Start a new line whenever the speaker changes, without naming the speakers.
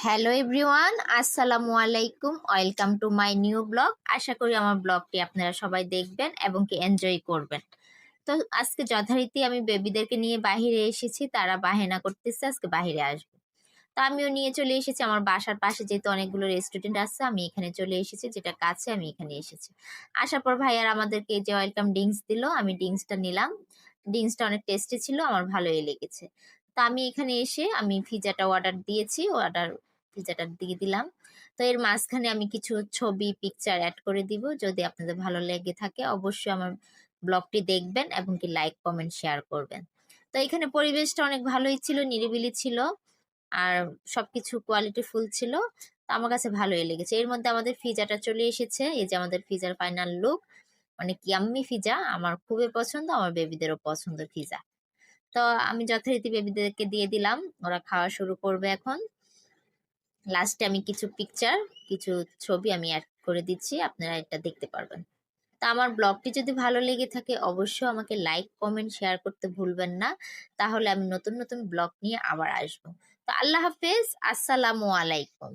Hello everyone, আসসালামু আলাইকুম। Welcome to my new blog. আশা করি আমার ব্লগটি আপনারা সবাই দেখবেন এবং কি এনজয় করবেন। তো আজকে যথারীতি আমি বেবিদেরকে নিয়ে বাহিরে এসেছি, তারা বাহানা করতেছে আজকে বাহিরে আসবে। তো আমিও নিয়ে চলে এসেছি আমার বাসার পাশে, যেহেতু অনেকগুলো রেস্টুরেন্ট আছে আমি এখানে চলে এসেছি, যেটা কাছে আমি এখানে এসেছি। আসার পর ভাইয়ার আমাদেরকে যে ওয়েলকাম ড্রিঙ্কস দিল, আমি ড্রিঙ্কসটা নিলাম। ড্রিঙ্কসটা অনেক টেস্টি ছিল, আমার ভালোই লেগেছে। তো আমি এখানে এসে আমি পিজাটা অর্ডার দিয়েছি, পিজাটা দিয়ে দিলাম। তো এর মাঝখানে আমি কিছু ছবি পিকচার অ্যাড করে দিব, যদি আপনাদের ভালো লেগে থাকে অবশ্যই আমার ব্লগটি দেখবেন এবং কি লাইক কমেন্ট শেয়ার করবেন। তো এখানে পরিবেশটা অনেক ভালোই ছিল, নিরিবিলি ছিল, আর সবকিছু কোয়ালিটি ফুল ছিল। তো আমার কাছে ভালোই লেগেছে। এর মধ্যে আমাদের পিজাটা চলে এসেছে, এই যে আমাদের পিজার ফাইনাল লুক। অনেক ইয়াম্মি পিজা, আমার খুবই পছন্দ, আমার বেবিদেরও পছন্দ পিজা। তো আমি যথারীতি বেবিদেরকে দিয়ে দিলাম, ওরা খাওয়া শুরু করবে এখন। লাস্টে আমি কিছু পিকচার, কিছু ছবি আমি অ্যাড করে দিচ্ছি, আপনারা এটা দেখতে পারবেন। তা আমার ব্লগটি যদি ভালো লেগে থাকে অবশ্যই আমাকে লাইক কমেন্ট শেয়ার করতে ভুলবেন না, তাহলে আমি নতুন নতুন ব্লগ নিয়ে আবার আসবো। তো আল্লাহ হাফেজ, আসসালামু আলাইকুম।